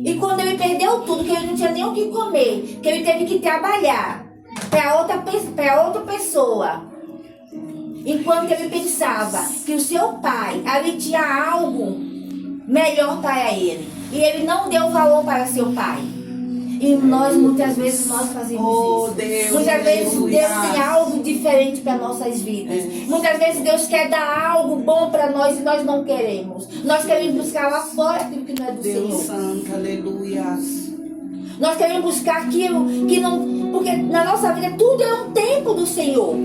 E quando ele perdeu tudo, que ele não tinha nem o que comer, que ele teve que trabalhar para outra pessoa, enquanto ele pensava que o seu pai ali tinha algo melhor para ele, e ele não deu valor para seu pai. E muitas vezes nós fazemos isso. Deus, muitas vezes aleluia. Deus tem algo diferente para nossas vidas. Muitas vezes Deus quer dar algo bom para nós e nós não queremos. Nós queremos buscar lá fora aquilo que não é do Deus Senhor. santo, aleluia. Nós queremos buscar aquilo que não... Porque na nossa vida tudo é um tempo do Senhor.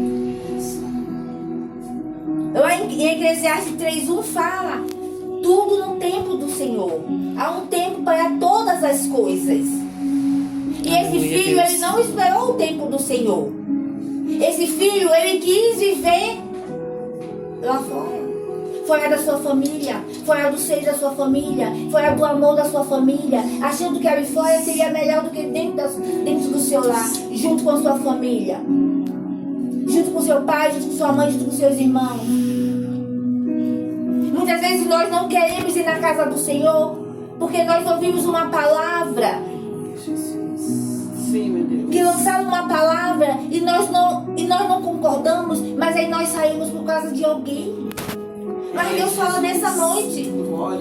Lá em Eclesiastes 3:1 fala: tudo no tempo do Senhor. Há um tempo para todas as coisas. E esse filho, ele não esperou o tempo do Senhor. Esse filho, ele quis viver lá fora. Fora da sua família, fora do seio da sua família, fora do amor da sua família, achando que ali fora seria melhor do que dentro do seu lar, junto com a sua família, junto com seu pai, junto com sua mãe, junto com seus irmãos. Muitas vezes nós não queremos ir na casa do Senhor, porque nós ouvimos uma palavra, Sim, meu Deus. que lançaram uma palavra e nós não concordamos, mas aí nós saímos por causa de alguém. Mas Deus fala nessa noite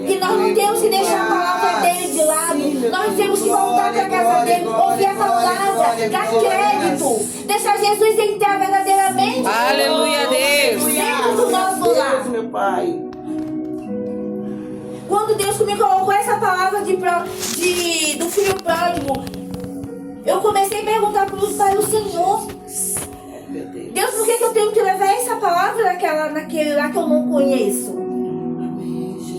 que nós não temos que deixar a palavra dele de lado. Nós temos que voltar para a casa dele, ouvir a palavra, dar crédito, deixar Jesus entrar verdadeiramente. Aleluia, Deus. Dentro do nosso lar. Deus, meu Pai. Quando Deus me colocou essa palavra do filho pródigo, eu comecei a perguntar para o Senhor: Meu Deus. Deus, por que eu tenho que levar essa palavra naquele lá que eu não conheço?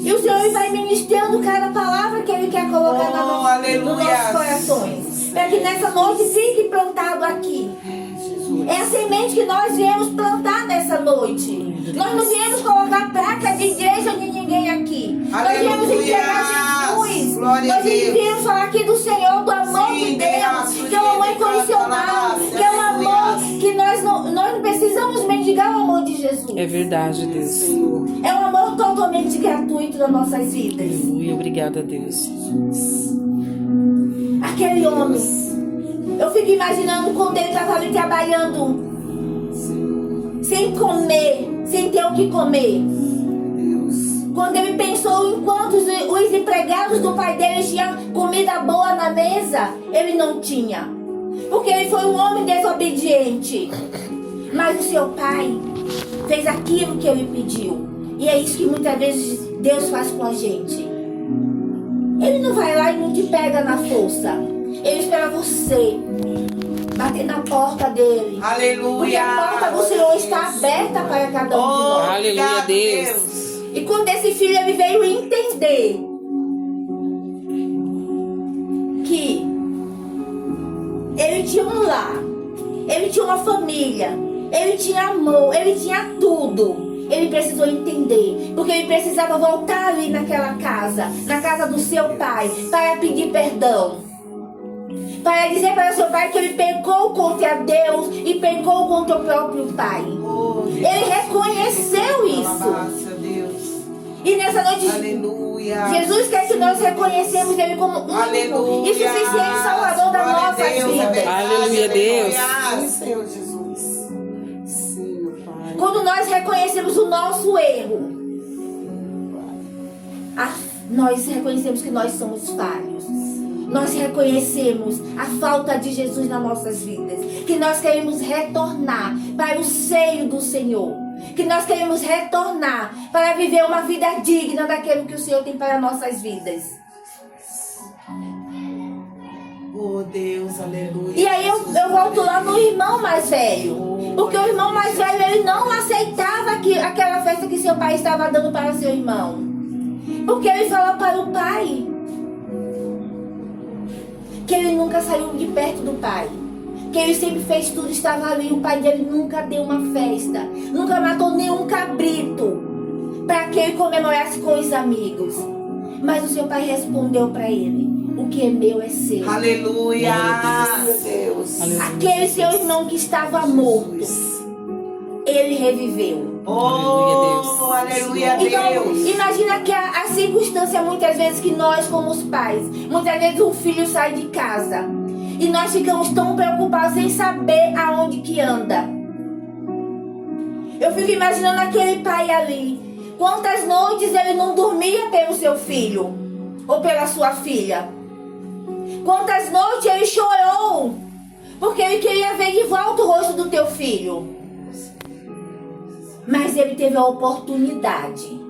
E o Senhor vai ministrando cada palavra que Ele quer colocar nos aleluia. nossos corações. Para que nessa noite fique plantado aqui. É a semente que nós viemos plantar nessa noite. Nós não viemos colocar placa de igreja de ninguém aqui. Nós viemos entregar Jesus. Glória a Nós Deus. viemos falar aqui do Senhor, do amor Sim, de Deus, Deus, que é um amor incondicional, que é um amor que nós não precisamos mendigar o amor de Jesus. É verdade, Deus. Senhor. É um amor totalmente gratuito nas nossas vidas. Aleluia, obrigada, Deus. Aquele homem, eu fico imaginando quando ele estava ali trabalhando, sem comer, sem ter o que comer. Quando ele pensou em quantos os empregados do pai dele tinham comida boa na mesa, ele não tinha. Porque ele foi um homem desobediente. Mas o seu pai fez aquilo que ele pediu. E é isso que muitas vezes Deus faz com a gente. Ele não vai lá e não te pega na força. Ele espera você bater na porta dele. Aleluia. Porque a porta do Senhor está aberta para cada um de nós. Aleluia, Deus. E quando esse filho ele veio entender que ele tinha um lar, ele tinha uma família, ele tinha amor, ele tinha tudo. Ele precisou entender, porque ele precisava voltar ali naquela casa, na casa do seu pai, para pedir perdão. Para dizer para o seu pai que ele pecou contra Deus e pecou contra o próprio pai. Ele reconheceu isso. E nessa noite, Aleluia. Jesus quer que nós reconhecemos Ele como único Aleluia. e suficiente Salvador das Glória a nossas Deus, vidas. verdade, Aleluia, Deus. aleluia. Senhor Jesus. Sim, meu Pai. Quando nós reconhecemos o nosso erro, nós reconhecemos que nós somos falhos. Nós reconhecemos a falta de Jesus nas nossas vidas. Que nós queremos retornar para o seio do Senhor. Que nós queremos retornar para viver uma vida digna daquilo que o Senhor tem para nossas vidas. Oh Deus, aleluia. E aí eu volto lá no irmão mais velho. Porque o irmão mais velho, ele não aceitava aquela festa que seu pai estava dando para seu irmão. Porque ele falou para o pai que ele nunca saiu de perto do pai. Que ele sempre fez tudo, estava ali. O pai dele nunca deu uma festa. Nunca matou nenhum cabrito para que ele comemorasse com os amigos. Mas o seu pai respondeu para ele: o que é meu é seu. Aleluia. Meu Deus. Aquele seu irmão que estava morto, ele reviveu. Oh, aleluia, Então, Deus. imagina que a circunstância muitas vezes que nós como os pais, muitas vezes um filho sai de casa e nós ficamos tão preocupados sem saber aonde que anda. Eu fico imaginando aquele pai ali. Quantas noites ele não dormia pelo seu filho ou pela sua filha? Quantas noites ele chorou porque ele queria ver de volta o rosto do teu filho? Mas ele teve a oportunidade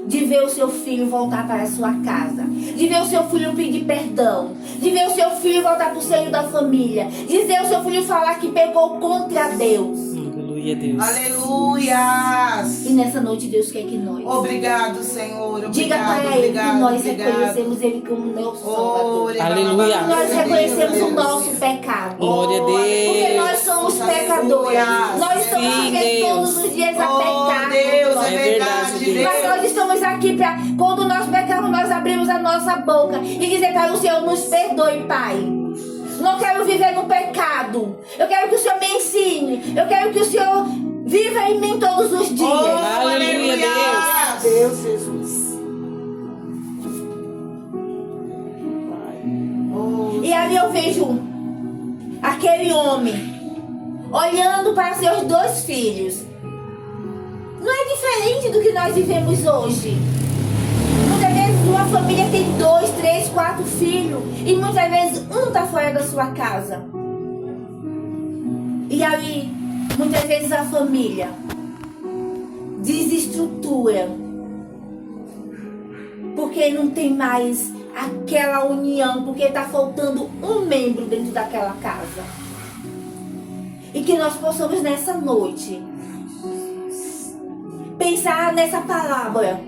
de ver o seu filho voltar para a sua casa, de ver o seu filho pedir perdão, de ver o seu filho voltar para o seio da família, de ver o seu filho falar que pecou contra Deus. Aleluia, Deus. Aleluia. E nessa noite Deus quer que nós Obrigado, Senhor. Obrigado, diga para Ele obrigado, que nós obrigado. reconhecemos Ele como nosso Salvador. Aleluia. Nós reconhecemos o nosso pecado. Glória a Deus. Porque nós somos pecadores. Nós estamos Sim, sujeitos Deus. todos os dias a pecar. Deus, Nós- é É verdade, verdade, Deus. Mas nós estamos aqui para, quando nós pecamos, nós abrimos a nossa boca e dizer para o Senhor, nos perdoe, Pai. Não quero viver no pecado. Eu quero que o Senhor me ensine. Eu quero que o Senhor viva em mim todos os dias. Aleluia, Deus. Deus, Jesus. E ali eu vejo aquele homem olhando para seus dois filhos. Não é diferente do que nós vivemos hoje. Muitas vezes uma família tem 2, 3, 4 filhos e muitas vezes um está fora da sua casa. E aí, muitas vezes a família desestrutura porque não tem mais aquela união, porque está faltando um membro dentro daquela casa. E que nós possamos nessa noite pensar nessa palavra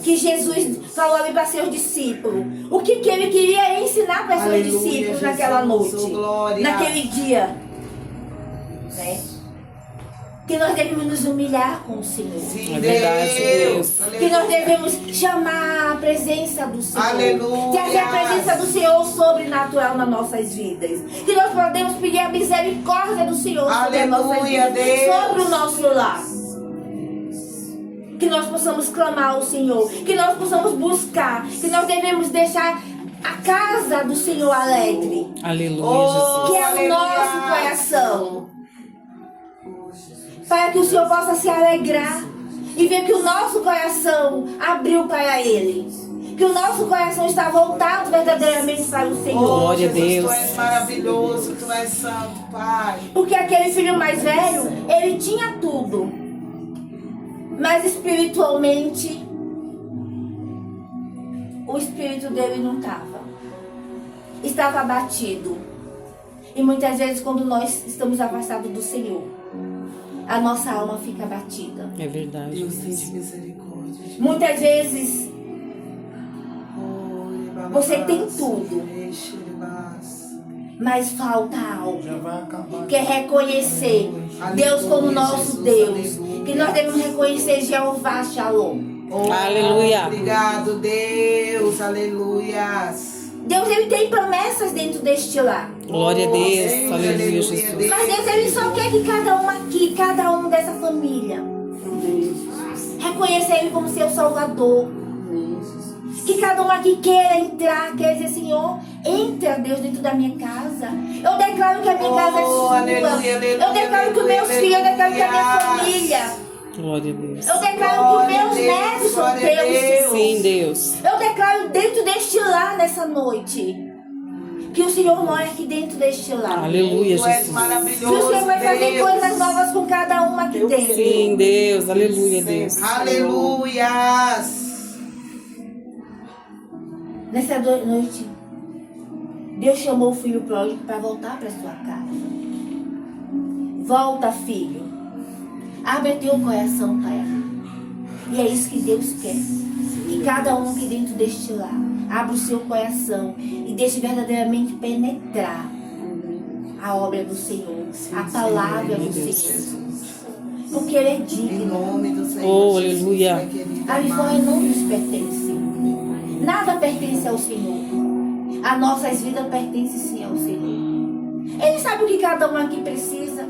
que Jesus falou ali para seus discípulos. O que ele queria ensinar para seus Aleluia, discípulos Jesus, naquela noite, glória. naquele dia, né? Que nós devemos nos humilhar com o Senhor. Sim, É verdade, Deus. Que nós devemos chamar a presença do Senhor. Aleluia. Trazer a presença do Senhor sobrenatural nas nossas vidas. Que nós podemos pedir a misericórdia do Senhor sobre as nossas Aleluia, vidas, Deus. sobre o nosso lar. Que nós possamos clamar ao Senhor. Que nós possamos buscar. Que nós devemos deixar a casa do Senhor alegre. Aleluia, Jesus. Que é o Aleluia. nosso coração. Para que o Senhor possa se alegrar e ver que o nosso coração abriu para Ele. Que o nosso coração está voltado verdadeiramente para o Senhor. Glória a Jesus, Deus. Tu és maravilhoso, Tu és santo, Pai. Porque aquele filho mais velho, ele tinha tudo. Mas espiritualmente, o espírito dele não estava. Estava abatido. E muitas vezes quando nós estamos afastados do Senhor, a nossa alma fica abatida. É verdade. Deus tem de misericórdia. Muitas vezes você tem tudo, mas falta algo. Que é reconhecer Deus como nosso Deus. Que nós devemos reconhecer Jeová Shalom. Aleluia. Obrigado, Deus. Aleluias. Deus, ele tem promessas dentro deste lar. Glória a Deus. Aleluia, Aleluia, Jesus. Deus. Mas Deus, ele só quer que cada um aqui, cada um dessa família, reconheça ele como seu Salvador. Que cada um aqui queira entrar, quer dizer, Senhor, entra, Deus, dentro da minha casa. Eu declaro que a minha casa é sua. aleluia, aleluia, Eu declaro que os meus filhos, eu declaro que a minha família. Glória a Deus. Eu declaro que os meus netos são glória a teus. Deus. Sim, Deus. Eu declaro dentro deste lar nessa noite que o Senhor mora aqui dentro deste lar. Aleluia, Tu és Jesus. Que maravilhoso, o Senhor vai fazer Deus. coisas novas com cada uma aqui dentro. Sim, Deus. Aleluia, Deus. Aleluias. Nessa noite, Deus chamou o filho pródigo para voltar para sua casa. Volta, filho. Abre teu coração, Pai. E é isso que Deus quer. Que cada um aqui dentro deste lar abra o seu coração e deixe verdadeiramente penetrar a obra do Senhor, a palavra do Senhor. Porque Ele é Em digno. nome do Senhor. Oh, Jesus, aleluia. Pai querido, A vitória amado. não nos pertence. Nada pertence ao Senhor. As nossas vidas pertencem sim ao Senhor. Ele sabe o que cada um aqui precisa.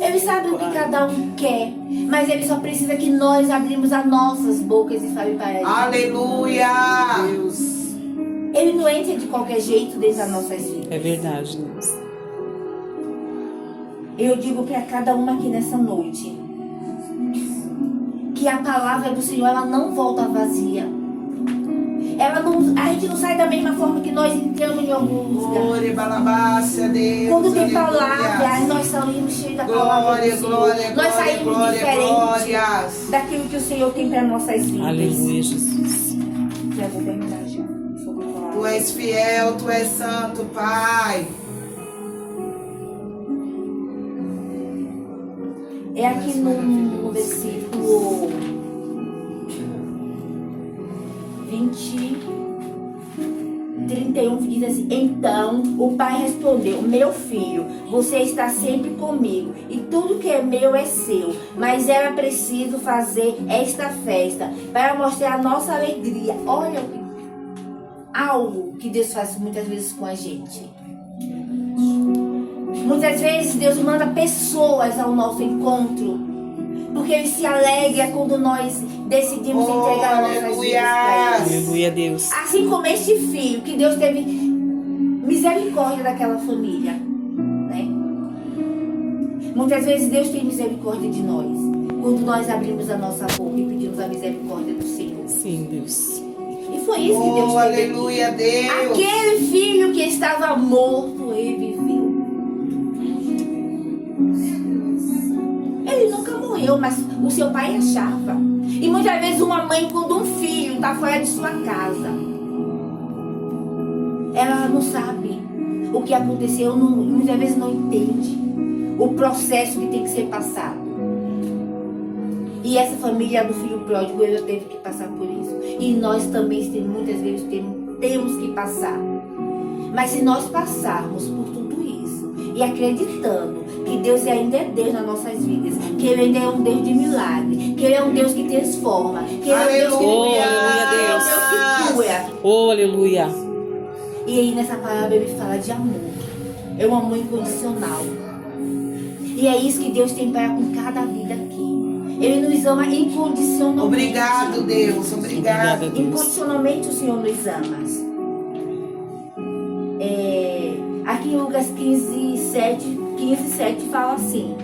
Ele sabe o que cada um quer, mas Ele só precisa que nós abrimos as nossas bocas e falem para Ele. Aleluia. Deus. Ele não entra de qualquer jeito dentro das nossas vidas. É verdade, Deus. Eu digo para cada uma aqui nessa noite que a palavra do Senhor, ela não volta vazia. A gente não sai da mesma forma que nós entramos em algum lugar. Glória, balabácia, Deus. Quando tem Aleluia. palavra, nós saímos cheios da palavra Glória, do Senhor. glória, Nós saímos glória, diferentes glórias. daquilo que o Senhor tem para nossas vidas. Aleluia, Jesus. Já vou terminar já. Só vou falar. Tu és fiel, tu és santo, Pai. É aqui no versículo 31 que diz assim: então o pai respondeu: meu filho, você está sempre comigo e tudo que é meu é seu, mas era preciso fazer esta festa para mostrar a nossa alegria. Olha algo que Deus faz muitas vezes com a gente. Muitas vezes Deus manda pessoas ao nosso encontro, porque Ele se alegra quando nós decidimos entregar nossas vidas para Ele. Aleluia, Deus. Assim como este filho, que Deus teve misericórdia daquela família, né? Muitas vezes Deus tem misericórdia de nós, quando nós abrimos a nossa boca e pedimos a misericórdia do Senhor. Sim, Deus. E foi isso que Deus teve aqui. Aleluia, Deus. Aquele filho que estava morto, reviveu. Ele nunca morreu, mas o seu pai achava. E muitas vezes uma mãe, quando um filho está fora de sua casa, ela não sabe o que aconteceu, muitas vezes não entende o processo que tem que ser passado. E essa família do filho pródigo, ela teve que passar por isso. E nós também muitas vezes temos que passar. Mas se nós passarmos por tudo isso e acreditando que Deus ainda é Deus nas nossas vidas, que Ele ainda é um Deus de milagre, que Ele é um Deus que transforma, que Ele é um Deus que Aleluia, é um Deus que cura. Oh, aleluia. E aí nessa palavra Ele fala de amor. É um amor incondicional. E é isso que Deus tem para com cada vida aqui. Ele nos ama incondicionalmente. Obrigado, Deus. Obrigado. Deus. Incondicionalmente o Senhor nos ama. Aqui em Lucas 15:7 fala assim: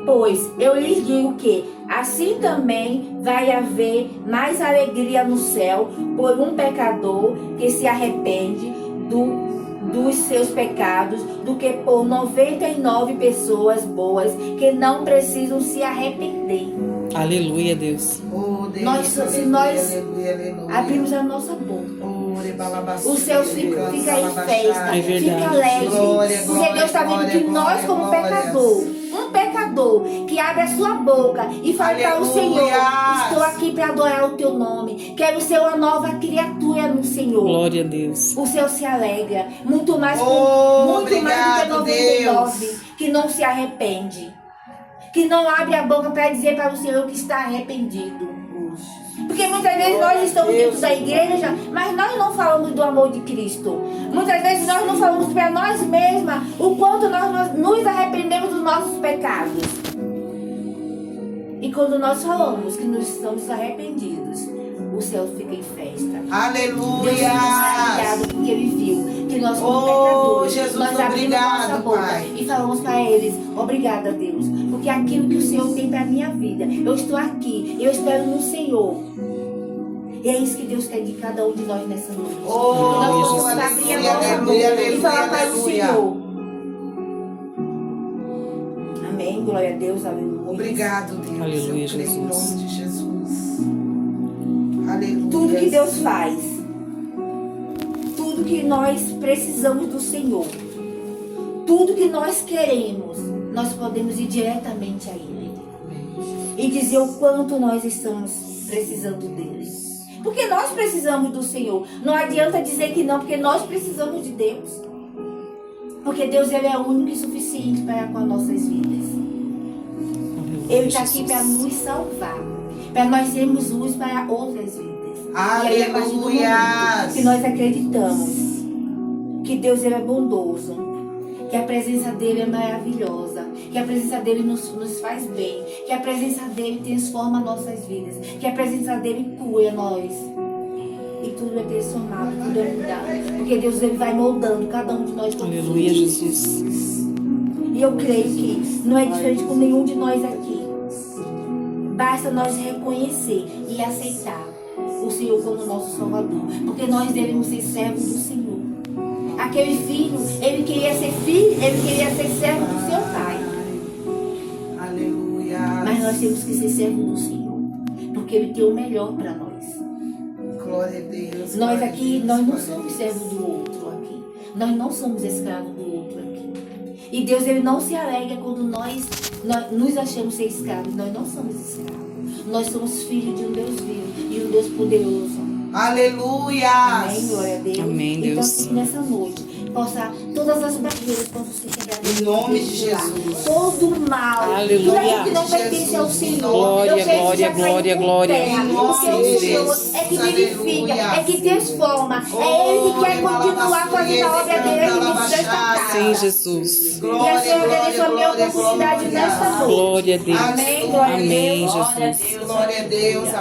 pois eu lhes digo que assim também vai haver mais alegria no céu por um pecador que se arrepende dos seus pecados do que por 99 pessoas boas que não precisam se arrepender. Aleluia, Deus. Oh, Deus. Se nós aleluia. abrimos a nossa boca, O céu fica em festa, É verdade. fica alegre. Glória, Porque glória, Deus está vendo glória, que nós, glória, como glórias. pecador, um pecador que abre a sua boca e fala para o Senhor: Aleluia. estou aqui para adorar o teu nome, quero ser uma nova criatura no Senhor. Glória a Deus. O céu se alegra muito mais, Oh, muito mais do obrigado, que 99 Deus. que não se arrepende, que não abre a boca para dizer para o Senhor que está arrependido. Porque muitas vezes nós estamos dentro da igreja, mas nós não falamos do amor de Cristo. Muitas vezes nós não falamos para nós mesmas o quanto nós nos arrependemos dos nossos pecados. E quando nós falamos que nós estamos arrependidos, o céu fica em festa. Deus Aleluia. fica maravilhado porque Ele viu que nós somos Oh, pecadores. Jesus, Nós abrimos a nossa obrigado, boca Pai. e falamos para eles: obrigada, Deus, porque aquilo que o Senhor tem para a minha vida, eu estou aqui, eu espero no Senhor. E é isso que Deus quer de cada um de nós nessa noite. Oh, que nós possamos aleluia, abrir a nossa aleluia, boca e falar para o aleluia. Senhor. Amém, glória a Deus, aleluia. Obrigado, Deus. Aleluia, Eu creio Jesus. Em nome de Jesus. Aleluia. Tudo que Deus faz, tudo que nós precisamos do Senhor, tudo que nós queremos, nós podemos ir diretamente a Ele e dizer o quanto nós estamos precisando dele. Porque nós precisamos do Senhor. Não adianta dizer que não, porque nós precisamos de Deus. Porque Deus, Ele é único e suficiente para com as nossas vidas. Ele está aqui para nos salvar, para nós sermos luz para outras vidas. E aí, a partir do momento que nós acreditamos que Deus, Ele é bondoso, Que a presença dele é maravilhosa. Que a presença dele nos faz bem. Que a presença dele transforma nossas vidas. Que a presença dele cura nós. E tudo é transformado, tudo é mudado. Porque Deus ele vai moldando cada um de nós. Aleluia, Jesus. E eu creio que não é diferente com nenhum de nós aqui. Basta nós reconhecer e aceitar o Senhor como nosso Salvador. Porque nós devemos ser servos do Senhor. Aquele filho, ele queria ser filho, ele queria ser servo do seu pai. Aleluia. Mas nós temos que ser servos do Senhor. Porque ele tem o melhor para nós. Glória a Deus. Nós aqui, nós não somos servos do outro aqui. Nós não somos escravos do outro aqui. E Deus, ele não se alegra quando nós nos achamos ser escravos. Nós não somos escravos. Nós somos filhos de um Deus vivo e um Deus poderoso. Aleluia. Amém, glória a Deus. Amém, Deus. Então, que nessa noite possa todas as barreiras possam ser quebradas. Em nome de Jesus. Todo mal, Aleluia. tudo aquilo que não Jesus. pertence ao Senhor. Glória, eu sei que glória, já caiu glória, por glória. terra. Em Porque nome o de Senhor Jesus. é que vivifica, Aleluia. é que transforma. É Ele que quer continuar fazendo a obra dele aqui dentro desta casa. Sim, Jesus. E a Senhor agradeço a minha oportunidade nesta noite. Glória a Deus. Amém, glória a Amém, Deus. Jesus. Glória a Deus.